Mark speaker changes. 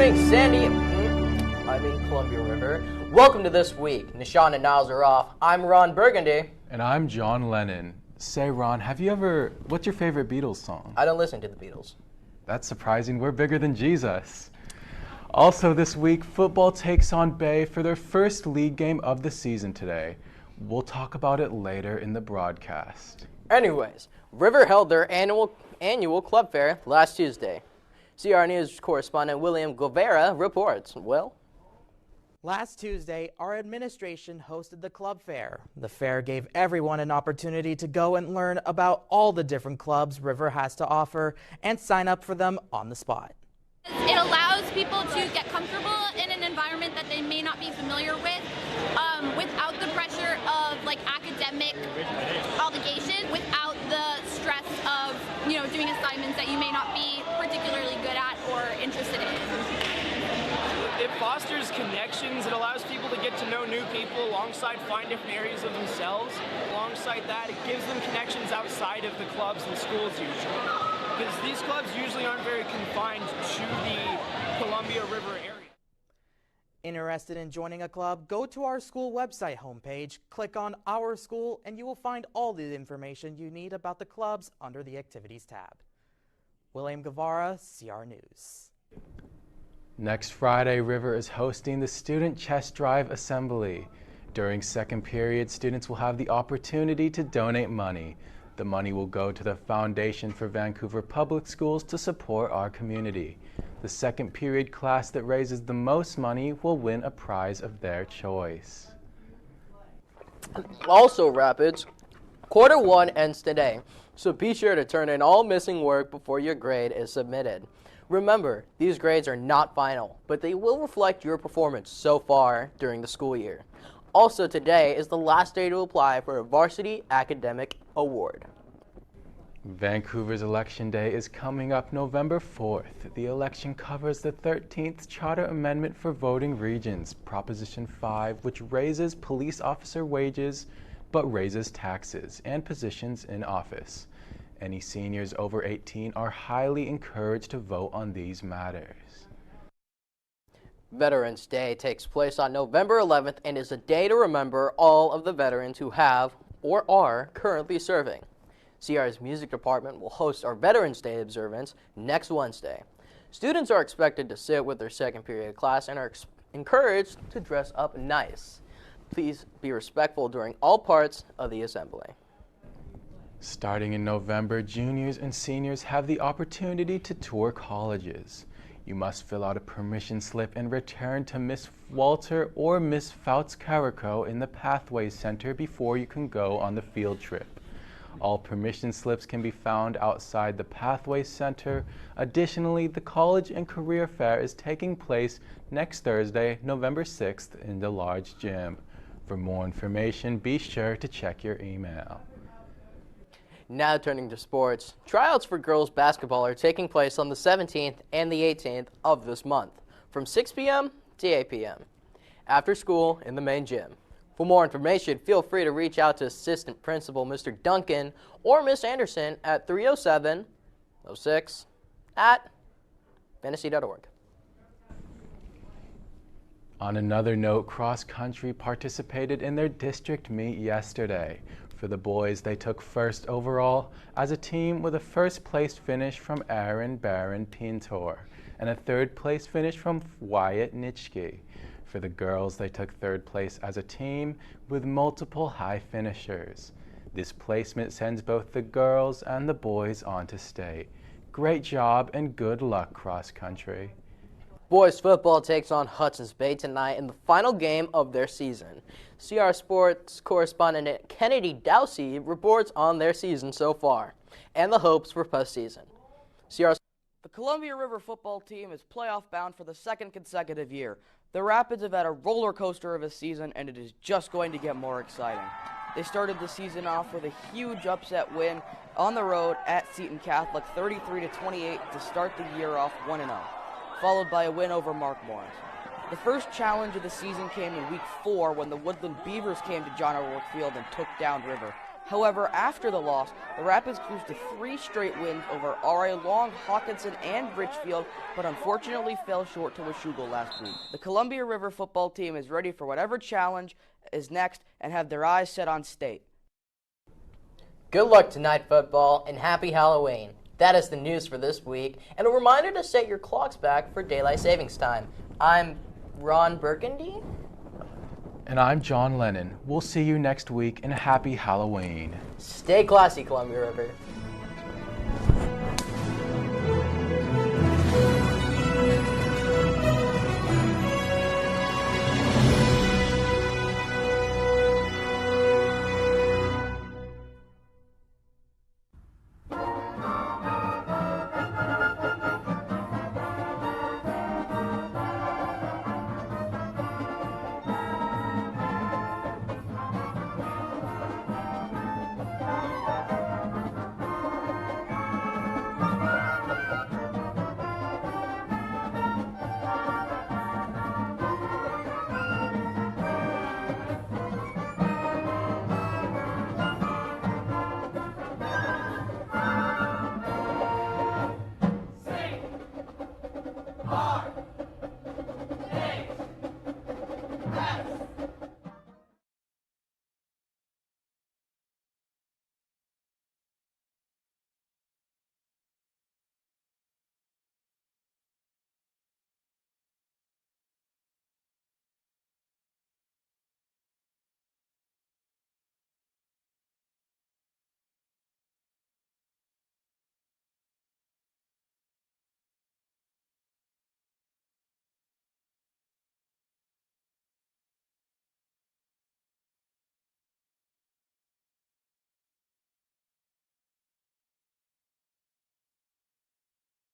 Speaker 1: morning, Columbia River. Welcome to This Week. Nishan and Niles are off. I'm Ron Burgundy.
Speaker 2: And I'm John Lennon. Say, Ron, what's your favorite Beatles song?
Speaker 1: I don't listen to the Beatles.
Speaker 2: That's surprising. We're bigger than Jesus. Also this week, football takes on Bay for their first league game of the season today. We'll talk about it later in the broadcast.
Speaker 1: Anyways, River held their annual club fair last Tuesday. CR News correspondent William Guevara reports. Will?
Speaker 3: Last Tuesday, our administration hosted the club fair. The fair gave everyone an opportunity to go and learn about all the different clubs River has to offer and sign up for them on the spot.
Speaker 4: It allows people to get comfortable in an environment that they may not be familiar with, without the pressure of academic obligation, without the stress of doing assignments that you may not be particularly good at or interested in.
Speaker 5: It fosters connections. It allows people to get to know new people alongside find different areas of themselves. Alongside that, it gives them connections outside of the clubs and schools usually. Because these clubs usually aren't very confined to the Columbia River area.
Speaker 3: Interested in joining a club? Go to our school website homepage, click on Our School, and you will find all the information you need about the clubs under the Activities tab. William Guevara, CR News.
Speaker 2: Next Friday, River is hosting the Student Chess Drive Assembly. During second period, students will have the opportunity to donate money. The money will go to the Foundation for Vancouver Public Schools to support our community. The second period class that raises the most money will win a prize of their choice.
Speaker 1: Also, Rapids, quarter one ends today, so be sure to turn in all missing work before your grade is submitted. Remember, these grades are not final, but they will reflect your performance so far during the school year. Also, today is the last day to apply for a Varsity Academic Award.
Speaker 2: Vancouver's Election Day is coming up November 4th. The election covers the 13th Charter Amendment for Voting Regions, Proposition 5, which raises police officer wages but raises taxes and positions in office. Any seniors over 18 are highly encouraged to vote on these matters.
Speaker 1: Veterans Day takes place on November 11th and is a day to remember all of the veterans who have or are currently serving. CR's music department will host our Veterans Day observance next Wednesday. Students are expected to sit with their second period class and are encouraged to dress up nice. Please be respectful during all parts of the assembly.
Speaker 2: Starting in November, juniors and seniors have the opportunity to tour colleges. You must fill out a permission slip and return to Miss Walter or Miss Fouts-Carico in the Pathways Center before you can go on the field trip. All permission slips can be found outside the Pathways Center. Additionally, the College and Career Fair is taking place next Thursday, November 6th in the large gym. For more information, be sure to check your email.
Speaker 1: Now turning to sports, tryouts for girls basketball are taking place on the 17th and the 18th of this month, from 6 p.m. to 8 p.m. after school in the main gym. For more information, feel free to reach out to Assistant Principal Mr. Duncan or Miss Anderson at 307-06@fantasy.org.
Speaker 2: On another note, cross country participated in their district meet yesterday. For the boys, they took first overall as a team with a first place finish from Aaron Barron Pintor and a third place finish from Wyatt Nitschke. For the girls, they took third place as a team with multiple high finishers. This placement sends both the girls and the boys on to state. Great job and good luck, cross country.
Speaker 1: Boys football takes on Hudson's Bay tonight in the final game of their season. CR Sports correspondent Kennedy Dowsey reports on their season so far and the hopes for postseason.
Speaker 6: The Columbia River football team is playoff bound for the second consecutive year. The Rapids have had a roller coaster of a season, and it is just going to get more exciting. They started the season off with a huge upset win on the road at Seton Catholic, 33-28, to start the year off 1-0, followed by a win over Mark Morris. The first challenge of the season came in Week 4 when the Woodland Beavers came to John O'Rourke Field and took down River. However, after the loss, the Rapids cruised to 3 straight wins over R.A. Long, Hawkinson, and Richfield, but unfortunately fell short to Washougal last week. The Columbia River football team is ready for whatever challenge is next and have their eyes set on state.
Speaker 1: Good luck tonight, football, and happy Halloween. That is the news for this week, and a reminder to set your clocks back for daylight savings time. I'm Ron Burgundy.
Speaker 2: And I'm John Lennon. We'll see you next week, and happy Halloween.
Speaker 1: Stay classy, Columbia River.